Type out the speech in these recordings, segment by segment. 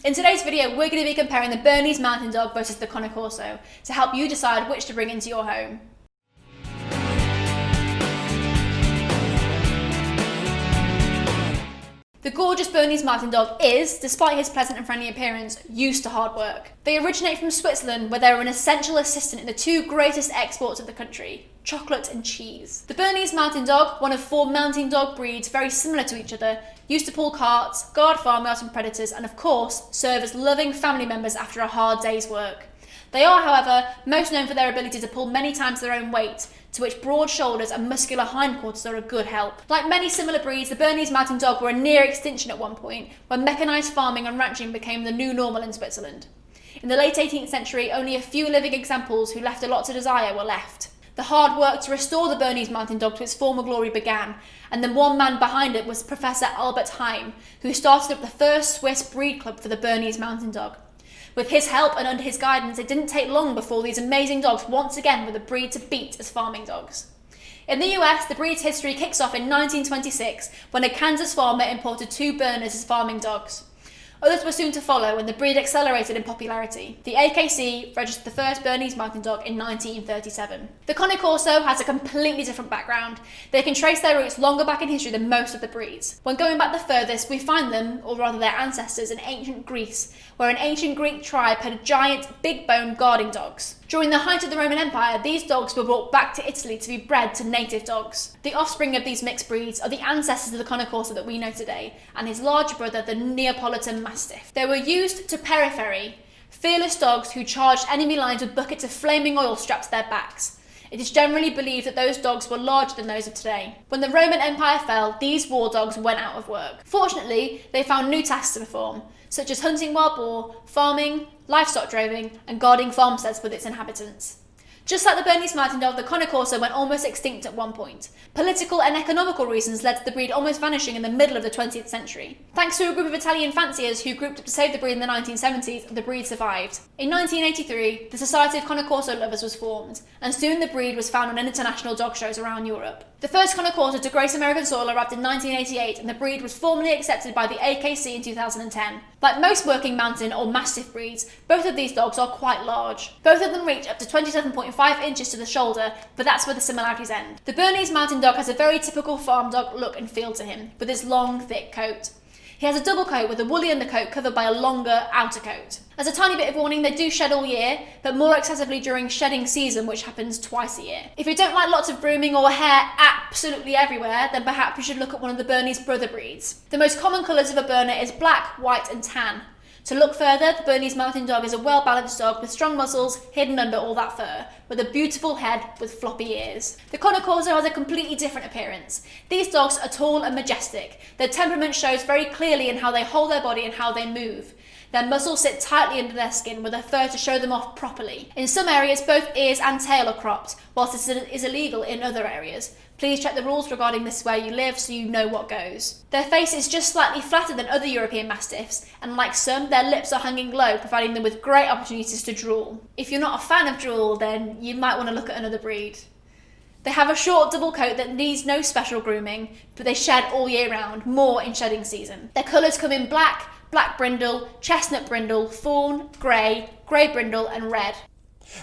In today's video, we're going to be comparing the Bernese Mountain Dog versus the Cane Corso to help you decide which to bring into your home. The gorgeous Bernese Mountain Dog is, despite his pleasant and friendly appearance, used to hard work. They originate from Switzerland, where they are an essential assistant in the two greatest exports of the country, chocolate and cheese. The Bernese Mountain Dog, one of 4 mountain dog breeds very similar to each other, used to pull carts, guard farmyards from predators, and of course, serve as loving family members after a hard day's work. They are, however, most known for their ability to pull many times their own weight, to which broad shoulders and muscular hindquarters are a good help. Like many similar breeds, the Bernese Mountain Dog were near extinction at one point, when mechanised farming and ranching became the new normal in Switzerland. In the late 18th century, only a few living examples who left a lot to desire were left. The hard work to restore the Bernese Mountain Dog to its former glory began, and the one man behind it was Professor Albert Heim, who started up the first Swiss breed club for the Bernese Mountain Dog. With his help and under his guidance, it didn't take long before these amazing dogs once again were the breed to beat as farming dogs. In the US, the breed's history kicks off in 1926 when a Kansas farmer imported 2 Berners as farming dogs. Others were soon to follow when the breed accelerated in popularity. The AKC registered the first Bernese Mountain Dog in 1937. The Cane Corso has a completely different background. They can trace their roots longer back in history than most of the breeds. When going back the furthest, we find them, or rather their ancestors, in ancient Greece, where an ancient Greek tribe had giant, big-boned guarding dogs. During the height of the Roman Empire, these dogs were brought back to Italy to be bred to native dogs. The offspring of these mixed breeds are the ancestors of the Cane Corso that we know today, and his larger brother, the Neapolitan Mastiff. They were used to periphery, fearless dogs who charged enemy lines with buckets of flaming oil strapped to their backs. It is generally believed that those dogs were larger than those of today. When the Roman Empire fell, these war dogs went out of work. Fortunately, they found new tasks to perform, such as hunting wild boar, farming, livestock droving, and guarding farmsteads with its inhabitants. Just like the Bernese Mountain Dog, the Cane Corso went almost extinct at one point. Political and economical reasons led to the breed almost vanishing in the middle of the 20th century. Thanks to a group of Italian fanciers who grouped up to save the breed in the 1970s, the breed survived. In 1983, the Society of Cane Corso Lovers was formed, and soon the breed was found on international dog shows around Europe. The first Cane Corso to grace American soil arrived in 1988, and the breed was formally accepted by the AKC in 2010. Like most working mountain or mastiff breeds, both of these dogs are quite large. Both of them reach up to 27.5 inches to the shoulder, but that's where the similarities end. The Bernese Mountain Dog has a very typical farm dog look and feel to him, with his long, thick coat. He has a double coat with a woolly undercoat covered by a longer outer coat. As a tiny bit of warning, they do shed all year, but more excessively during shedding season, which happens twice a year. If you don't like lots of grooming or hair absolutely everywhere, then perhaps you should look at one of the Bernese brother breeds. The most common colours of a Berner is black, white and tan. To look further, the Bernese Mountain Dog is a well-balanced dog with strong muscles hidden under all that fur, with a beautiful head with floppy ears. The Cane Corso has a completely different appearance. These dogs are tall and majestic. Their temperament shows very clearly in how they hold their body and how they move. Their muscles sit tightly under their skin with their fur to show them off properly. In some areas, both ears and tail are cropped, whilst this is illegal in other areas. Please check the rules regarding this where you live so you know what goes. Their face is just slightly flatter than other European Mastiffs, and like some, their lips are hanging low, providing them with great opportunities to drool. If you're not a fan of drool, then you might want to look at another breed. They have a short double coat that needs no special grooming, but they shed all year round, more in shedding season. Their colours come in black, black brindle, chestnut brindle, fawn, grey, grey brindle and red.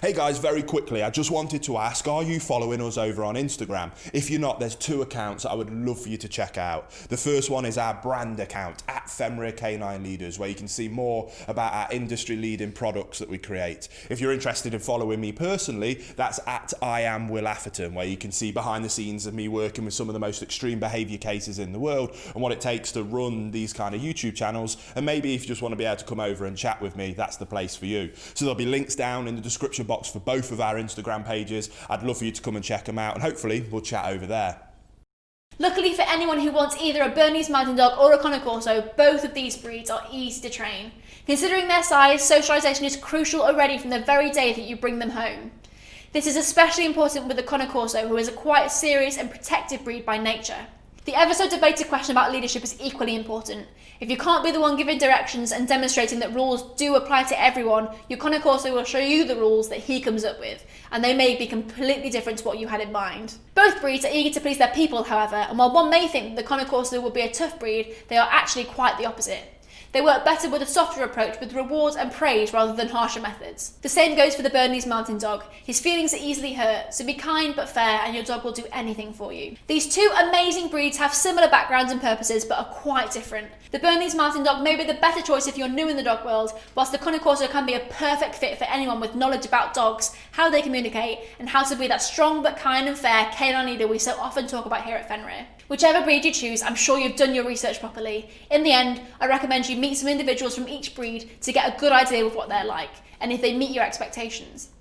Hey guys, very quickly, I just wanted to ask, are you following us over on Instagram? If you're not, there's 2 accounts I would love for you to check out. The first one is our brand account, at Fenrir Canine Leaders, where you can see more about our industry-leading products that we create. If you're interested in following me personally, that's at I am Will Atherton, where you can see behind the scenes of me working with some of the most extreme behaviour cases in the world and what it takes to run these kind of YouTube channels. And maybe if you just want to be able to come over and chat with me, that's the place for you. So there'll be links down in the description box for both of our Instagram pages. I'd love for you to come and check them out, and hopefully we'll chat over there. Luckily for anyone who wants either a Bernese Mountain Dog or a Cane Corso, both of these breeds are easy to train. Considering their size, socialisation is crucial already from the very day that you bring them home. This is especially important with the Cane Corso, who is a quite serious and protective breed by nature. The ever so debated question about leadership is equally important. If you can't be the one giving directions and demonstrating that rules do apply to everyone, your Cane Corso will show you the rules that he comes up with, and they may be completely different to what you had in mind. Both breeds are eager to please their people, however, and while one may think that the Cane Corso would be a tough breed, they are actually quite the opposite. They work better with a softer approach with rewards and praise rather than harsher methods. The same goes for the Bernese Mountain Dog. His feelings are easily hurt, so be kind but fair and your dog will do anything for you. These two amazing breeds have similar backgrounds and purposes but are quite different. The Bernese Mountain Dog may be the better choice if you're new in the dog world, whilst the Cane Corso can be a perfect fit for anyone with knowledge about dogs, how they communicate, and how to be that strong but kind and fair canine leader we so often talk about here at Fenrir. Whichever breed you choose, I'm sure you've done your research properly. In the end, I recommend you meet some individuals from each breed to get a good idea of what they're like, and if they meet your expectations.